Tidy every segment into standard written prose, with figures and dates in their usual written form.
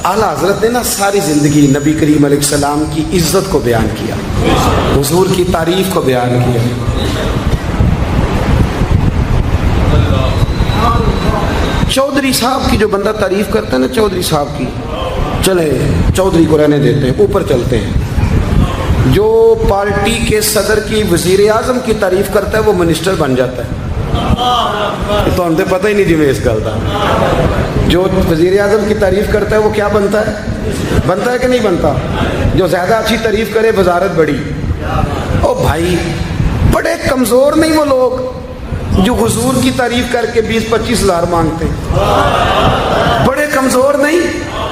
आला हजरत ने ना सारी ज़िंदगी नबी करीम अलैहि सलाम की इज़्ज़त को बयान किया, हुजूर की तारीफ़ को बयान किया। चौधरी साहब की जो बंदा तारीफ़ करता है ना, चौधरी साहब की, चले चौधरी को रहने देते हैं, ऊपर चलते हैं। जो पार्टी के सदर की वज़ीर आज़म की तारीफ़ करता है वो मिनिस्टर बन जाता है। तो हमसे पता ही नहीं जिम्मे इस गल का। जो वज़ीर आज़म की तारीफ़ करता है वो क्या बनता है कि नहीं बनता? जो ज़्यादा अच्छी तारीफ़ करे वजारत बड़ी। ओ भाई, बड़े कमज़ोर नहीं वो लोग जो हुजूर की तारीफ़ करके 20-25 हज़ार मांगते, बड़े कमज़ोर नहीं।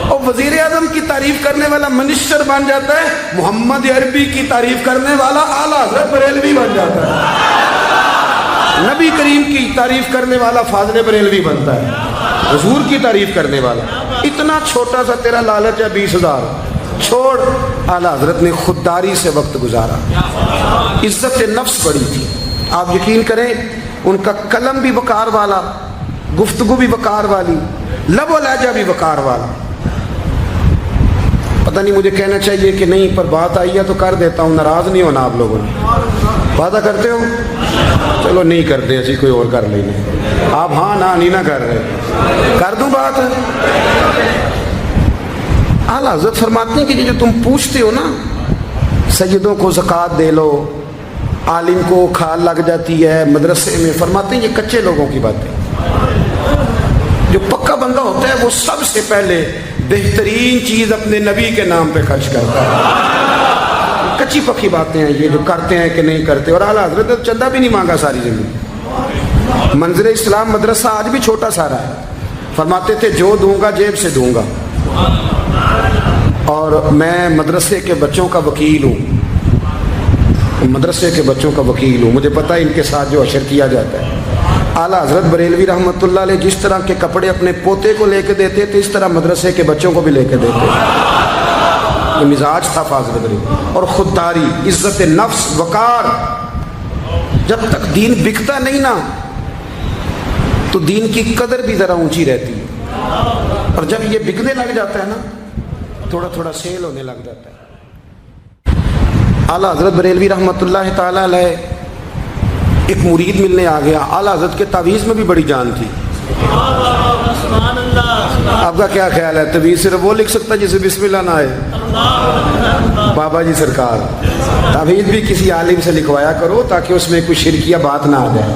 और वज़ीर आज़म की तारीफ़ करने वाला मिनिस्टर बन जाता है, मोहम्मद अरबी की तारीफ़ करने वाला आला हज़रत बरेलवी बन जाता है, नबी करीम की तारीफ़ करने वाला फाज़िल बरेलवी बनता है, हुजूर की तारीफ़ करने वाला। इतना छोटा सा तेरा लालच है 20,000 छोड़। आला हज़रत ने खुददारी से वक्त गुजारा, इज़्ज़त नफ्स बड़ी थी। आप यकीन करें, उनका कलम भी वकार वाला, गुफ्तगू भी वकार वाली, लब व लहजा भी वकार वाला। पता नहीं मुझे कहना चाहिए कि नहीं, पर बात आई है तो कर देता हूँ। नाराज़ नहीं होना आप लोगों ने। वादा करते हो? चलो नहीं करते, ऐसी कोई और कर लेंगे। आप हाँ ना नहीं ना कर रहे, कर दूँ बात। आला हज़रत फरमाते हैं कि जो तुम पूछते हो ना, सैयदों को ज़कात दे लो, आलिम को खाल लग जाती है मदरसे में, फरमाते हैं ये कच्चे लोगों की बातें। जो पक्का बंदा होता है वो सबसे पहले बेहतरीन चीज़ अपने नबी के नाम पे खर्च करता है। कच्ची पक्की बातें हैं ये, जो करते हैं कि नहीं करते। और आला हज़रत ने चंदा भी नहीं मांगा सारी ज़िंदगी। मंज़िल इस्लाम मदरसा आज भी छोटा सारा है। फरमाते थे जो दूंगा जेब से दूंगा, और मैं मदरसे के बच्चों का वकील हूँ, मदरसे के बच्चों का वकील हूँ। मुझे पता है इनके साथ जो अशर किया जाता है। आला हज़रत बरेलवी रहमतुल्लाह अलैह जिस तरह के कपड़े अपने पोते को लेके देते थे, इस तरह मदरसे के बच्चों को भी लेके देते थे। ये मिजाज था फाज़िल बरेलवी। और खुददारी, इज़्ज़त नफ्स, वकार। जब तक दीन बिकता नहीं ना, तो दीन की कदर भी ज़रा ऊंची रहती है। और जब ये बिकने लग जाता है ना, थोड़ा थोड़ा सेल होने लग जाता है। आला हज़रत बरेलवी रहमतुल्लाह ताला अलैह एक मुरीद मिलने आ गया। आला हज़रत के तावीज़ में भी बड़ी जान थी। आपका क्या ख्याल है, तावीज़ सिर्फ वो लिख सकता है जिसे बिस्मिल्लाह ना आए? बाबा जी सरकार, तावीज़ भी किसी आलिम से लिखवाया करो ताकि उसमें कोई शिरकिया बात ना आ जाए।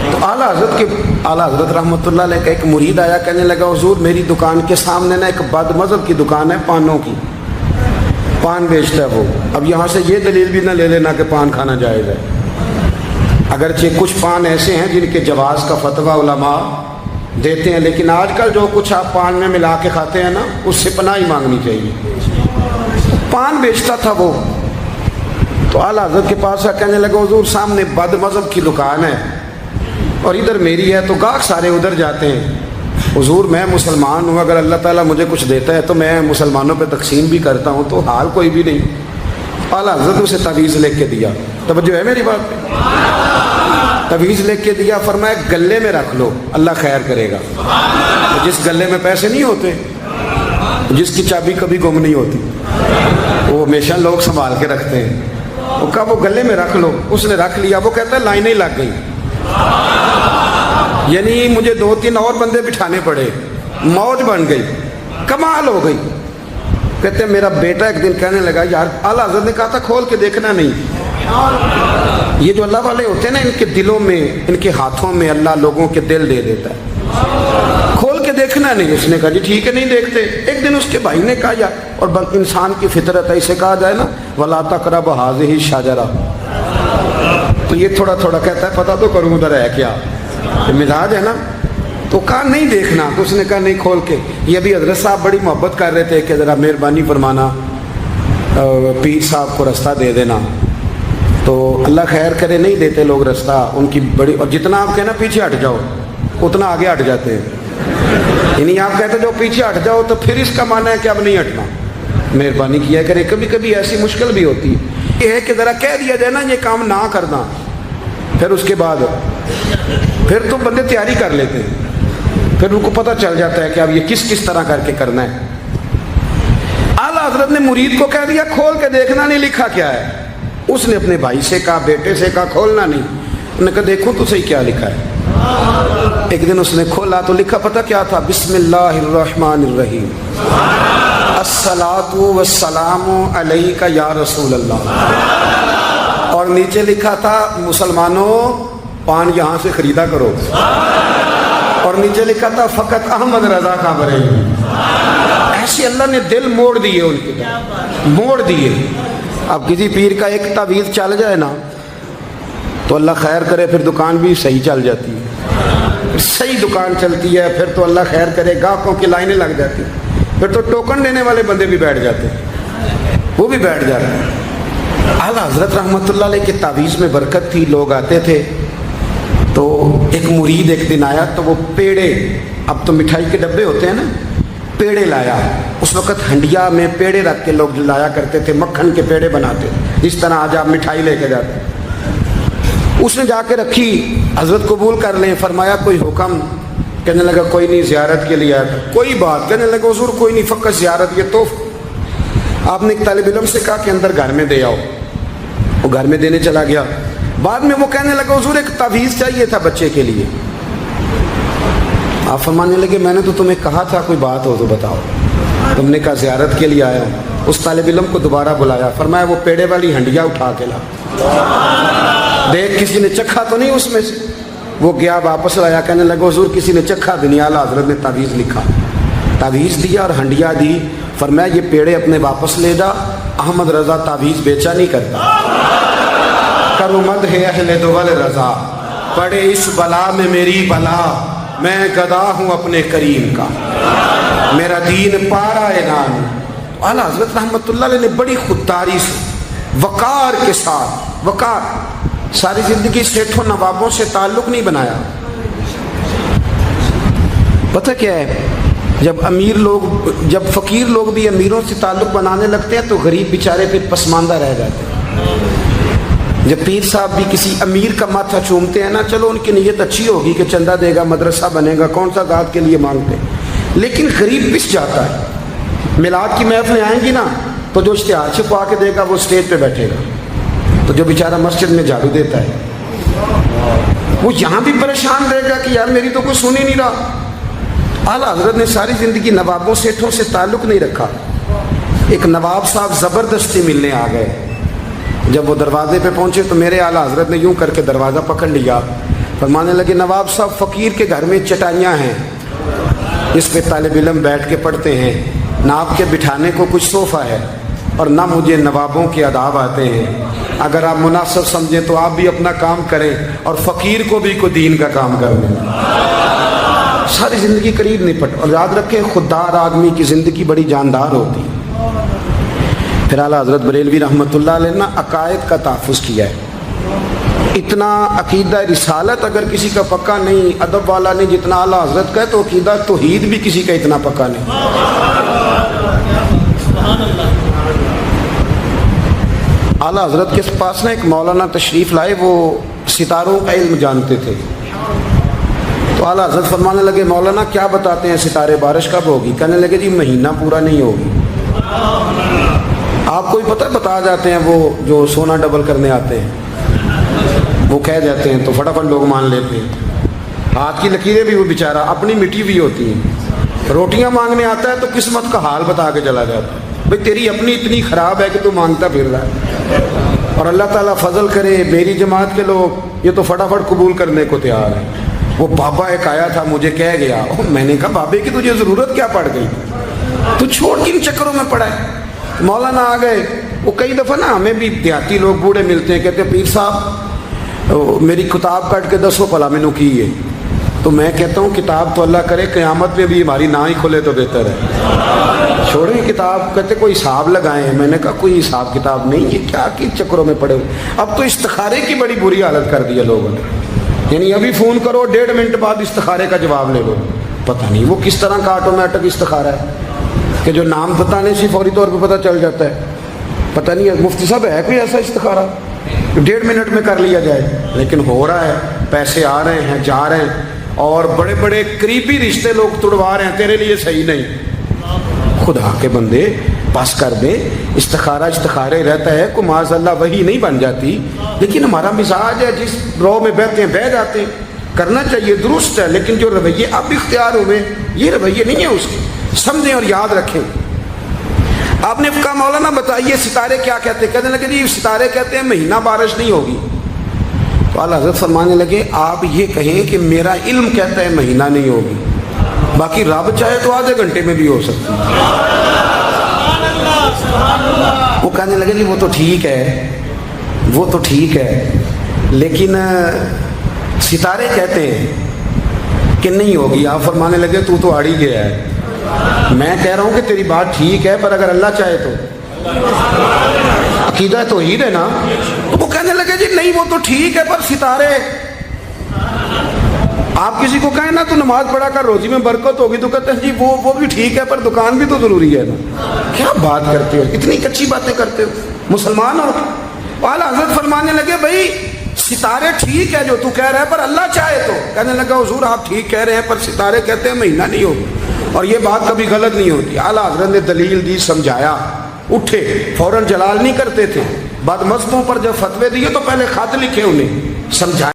तो आला हज़रत रहमतुल्लाह अलैह का एक मुरीद आया, कहने लगा हुजूर मेरी दुकान के सामने ना एक बदमज़हब की दुकान है, पानों की, पान बेचता है वो। अब यहाँ से ये दलील भी ना ले लेना कि पान खाना जायज़ है। अगरचे कुछ पान ऐसे हैं जिनके जवाज़ का फतवा उलमा देते हैं, लेकिन आजकल जो कुछ आप पान में मिला के खाते हैं ना, उससे पनाह ही मांगनी चाहिए। पान बेचता था वो। तो आला हज़रत के पास कहने लगा हुजूर सामने बदमज़हब की दुकान है और इधर मेरी है, तो गाहक सारे उधर जाते हैं। हुजूर मैं मुसलमान हूँ, अगर अल्लाह ताला मुझे कुछ देता है तो मैं मुसलमानों पे तकसीम भी करता हूँ, तो हाल कोई भी नहीं। आला हज़रत उसे तावीज़ लिख के दिया। तवज्जो है मेरी बात पे? तावीज़ लिख के दिया, फरमाया गले में रख लो, अल्लाह खैर करेगा। तो जिस गले में पैसे नहीं होते, जिसकी चाबी कभी गुम नहीं होती, वो हमेशा लोग संभाल के रखते हैं। वो कहा वो गले में रख लो। उसने रख लिया। वो कहता है लाइनें लग गई, यानी मुझे 2-3 और बंदे बिठाने पड़े, मौज बन गई, कमाल हो गई। कहते मेरा बेटा एक दिन कहने लगा यार, आला हज़रत ने कहा था खोल के देखना नहीं। ये जो अल्लाह वाले होते हैं ना, इनके दिलों में, इनके हाथों में अल्लाह लोगों के दिल दे देता है, खोल के देखना नहीं। उसने कहा जी ठीक है नहीं देखते। एक दिन उसके भाई ने कहा यार, और इंसान की फितरत है, इसे कहा जाए ना वला तक़रब हाज़िही शजरा, तो ये थोड़ा थोड़ा कहता है पता तो करूँ उधर है क्या, मिजाज है ना। तो कहा नहीं देखना। तो उसने कहा नहीं खोल के। ये अभी हज़रत साहब बड़ी मोहब्बत कर रहे थे कि ज़रा मेहरबानी फरमाना, पीर साहब को रास्ता दे देना। तो अल्लाह खैर करे, नहीं देते लोग रास्ता, उनकी बड़ी, और जितना आप कहना पीछे हट जाओ उतना आगे हट जाते हैं। यानी आप कहते जो पीछे हट जाओ तो फिर इसका माना है कि अब नहीं हटना। मेहरबानी किया करे। कभी कभी ऐसी मुश्किल भी होती है, ये है कि ज़रा कह दिया जाए ना ये काम ना करना, फिर उसके बाद फिर तो बंदे तैयारी कर लेते हैं, फिर उनको पता चल जाता है कि अब ये किस किस तरह करके करना है। आला हजरत ने मुरीद को कह दिया खोल के देखना नहीं लिखा क्या है। उसने अपने भाई से कहा, बेटे से कहा खोलना नहीं। उन्होंने कहा देखो तो सही क्या लिखा है। एक दिन उसने खोला तो लिखा पता क्या था, बिस्मिल्लाहिर्रहमानिर्रहीम अस्सलातु वस्सलामु अलैका या रसूल अल्लाह। और नीचे लिखा था मुसलमानों पान यहाँ से खरीदा करो। और नीचे लिखा था फकत अहमद रजा का बरे। ऐसे अल्लाह ने दिल मोड़ दिए उनके, मोड़ दिए। अब किसी पीर का एक तावीज़ चल जाए ना तो अल्लाह खैर करे फिर दुकान भी सही चल जाती है, सही दुकान चलती है। फिर तो अल्लाह खैर करे ग्राहकों की लाइनें लग जाती हैं। फिर तो टोकन देने वाले बंदे भी बैठ जाते हैं, वो भी बैठ जाते हैं। आला हजरत रहमतुल्लाह अलैह के तावीज़ में बरकत थी। लोग आते थे तो एक मुरीद एक दिन आया तो वो पेड़े, अब तो मिठाई के डब्बे होते हैं ना, पेड़े लाया। उस वक़्त हंडिया में पेड़े रख के लोग लाया करते थे, मक्खन के पेड़े बनाते, इस तरह आज आप मिठाई लेके जाते। उसने जाके रखी, हजरत कबूल कर लें, फरमाया कोई हुक्म? कहने लगा कोई नहीं, ज़ियारत के लिए आया था। कोई बात? कहने लगा हुजूर कोई नहीं, फ़कत ज़ियारत। ये तो आपने एक तालिब इल्म से कहा कि अंदर घर में दे आओ, वो घर में देने चला गया। बाद में वो कहने लगा हुजूर एक तावीज़ चाहिए था बच्चे के लिए। आप फरमाने लगे मैंने तो तुम्हें कहा था कोई बात हो तो बताओ। तुमने कहा ज़ियारत के लिए आया हूँ। उस तालिब इल्म को दोबारा बुलाया, फरमाया वो पेड़े वाली हंडिया उठा के ला, देख किसी ने चखा तो नहीं उसमें से। वो गया वापस लाया, कहने लगा हुजूर किसी ने चखा भी नहीं। आला हजरत ने तावीज़ लिखा, तावीज़ दिया और हंडिया दी। फरमाया ये पेड़े अपने वापस ले जा, अहमद रजा तावीज़ बेचा नहीं करता। करो मद है अहले दुवल रजा, पड़े इस बला में मेरी बला, मैं गदा हूँ अपने करीम का, मेरा दीन पारा ऐलान। आला हजरत रहमतुल्लाह अलैह ने बड़ी खुददारी से, वकार के साथ, वकार, सारी जिंदगी सेठों नवाबों से ताल्लुक नहीं बनाया। पता क्या है, जब अमीर लोग, जब फकीर लोग भी अमीरों से ताल्लुक बनाने लगते हैं तो गरीब बेचारे फिर पसमानदा रह जाते हैं। जब पीर साहब भी किसी अमीर का माथा चूमते हैं ना, चलो उनकी नीयत अच्छी होगी कि चंदा देगा, मदरसा बनेगा, कौन सा गात के लिए मांगते हैं, लेकिन गरीब पिस जाता है। मिलाद की महफिलें आएंगी ना तो जो इश्तिहार छपवा के देगा वो स्टेज पे बैठेगा, तो जो बेचारा मस्जिद में झाड़ू देता है वो यहाँ भी परेशान रहेगा कि यार मेरी तो कोई सुन ही नहीं रहा। आला हजरत ने सारी ज़िंदगी नवाबों सेठों से ताल्लुक़ नहीं रखा। एक नवाब साहब ज़बरदस्ती मिलने आ गए। जब वो दरवाजे पे पहुँचे तो मेरे आला हजरत ने यूँ करके दरवाज़ा पकड़ लिया, फरमाने लगे नवाब साहब फ़कीर के घर में चटाइयाँ हैं, इस पे तालिब इल्म बैठ के पढ़ते हैं, ना आपके बिठाने को कुछ सोफ़ा है और ना मुझे नवाबों के आदाब आते हैं। अगर आप मुनासिब समझें तो आप भी अपना काम करें और फ़कीर को भी कोई दीन का काम कर दें। सारी ज़िंदगी करीब नहीं पट। और याद रखें खुददार आदमी की ज़िंदगी बड़ी जानदार होती है। फिर आला हज़रत बरेलवी रहमतुल्लाह अलैह ने अकायद का तहफ़्फ़ुज़ किया है। इतना अकीदा रिसालत अगर किसी का पक्का नहीं, अदब वाला नहीं जितना आला हज़रत का है, तो अकीदा तौहीद भी किसी का इतना पक्का नहीं। आला हज़रत के पास ना एक मौलाना तशरीफ़ लाए, वो सितारों का इल्म जानते थे। तो आला हज़रत फरमाने लगे मौलाना क्या बताते हैं सितारे, बारिश कब होगी? कहने लगे जी महीना पूरा नहीं होगी। आपको भी पता है, बता जाते हैं वो जो सोना डबल करने आते हैं, वो कह जाते हैं तो फटाफट लोग मान लेते हैं। हाथ की लकीरें भी वो बेचारा अपनी मिट्टी भी होती हैं। रोटियां मांगने आता है तो किस्मत का हाल बता के चला जाता है, भाई तेरी अपनी इतनी ख़राब है कि तू मांगता फिर रहा है। और अल्लाह ताला फजल करे, मेरी जमात के लोग ये तो फटाफट कबूल करने को तैयार है। वो बाबा एक आया था, मुझे कह गया, मैंने कहा बाबे की तुझे ज़रूरत क्या पड़ गई, तू छोड़ किन चक्करों में पड़ा है। मौलाना आ गए। वो कई दफ़ा ना हमें भी देहाती लोग बूढ़े मिलते हैं, कहते हैं पीर साहब मेरी किताब काट के दसो भला मैनू की है। तो मैं कहता हूँ किताब तो अल्लाह करे क़यामत में भी हमारी ना ही खोले तो बेहतर है, छोड़ें किताब। कहते कोई हिसाब लगाएं। मैंने कहा कोई हिसाब किताब नहीं, ये क्या कि चक्करों में पड़े हुए। अब तो इस्तिखारे की बड़ी बुरी हालत कर दी है लोगों ने, यानी अभी फ़ोन करो 1.5 मिनट बाद इस्तिखारे का जवाब ले लो। पता नहीं वो किस तरह का ऑटोमेटिक इस्तिखारा है कि जो नाम बताने से फौरी तौर पर पता चल जाता है। पता नहीं मुफ्ती साहब है कोई ऐसा इस्तिखारा 1.5 मिनट में कर लिया जाए, लेकिन हो रहा है, पैसे आ रहे हैं, जा रहे हैं, और बड़े बड़े करीबी रिश्ते लोग तुड़वा रहे हैं, तेरे लिए सही नहीं। खुदा के बंदे بس کر دے. استخارے رہتا ہے, کوئی معاذ اللہ وہی نہیں بن جاتی, لیکن ہمارا مزاج ہے جس رو میں بیٹھتے ہیں بہ جاتے ہیں. کرنا چاہیے, درست ہے, لیکن جو رویے اب اختیار ہوئے یہ رویے نہیں ہیں اس کے. سمجھیں اور یاد رکھیں. آپ نے کہا مولانا بتائیے ستارے کیا کہتے ہیں؟ کہنے لگے جی ستارے کہتے ہیں مہینہ بارش نہیں ہوگی. تو اعلیٰ حضرت فرمانے لگے آپ یہ کہیں کہ میرا علم کہتا ہے مہینہ نہیں ہوگی, باقی رب چاہے تو آدھے گھنٹے میں بھی ہو سکتی ہے. وہ کہنے لگے جی وہ تو ٹھیک ہے, لیکن ستارے کہتے ہیں کہ نہیں ہوگی. آپ فرمانے لگے تو اڑ ہی گیا ہے. میں کہہ رہا ہوں کہ تیری بات ٹھیک ہے, پر اگر اللہ چاہے تو. عقیدہ توحید ہے نا. وہ کہنے لگے جی نہیں وہ تو ٹھیک ہے, پر ستارے. آپ کسی کو کہیں نا تو نماز پڑھا کر روزی میں برکت ہوگی, تو کہتے ہیں جی وہ بھی ٹھیک ہے, پر دکان بھی تو ضروری ہے نا. کیا بات کرتے ہو, اتنی کچی باتیں کرتے ہو, مسلمان ہو. اعلیٰ حضرت فرمانے لگے بھائی ستارے ٹھیک ہے جو تو کہہ رہا ہے, پر اللہ چاہے تو. کہنے لگا حضور آپ ٹھیک کہہ رہے ہیں, پر ستارے کہتے ہیں مہینہ نہیں ہوگا, اور یہ بات کبھی غلط نہیں ہوتی. اعلیٰ حضرت نے دلیل دی, سمجھایا, اٹھے, فوراً جلال نہیں کرتے تھے. بدمستوں پر جب فتوے دیے تو پہلے خط لکھے, انہیں سمجھایا.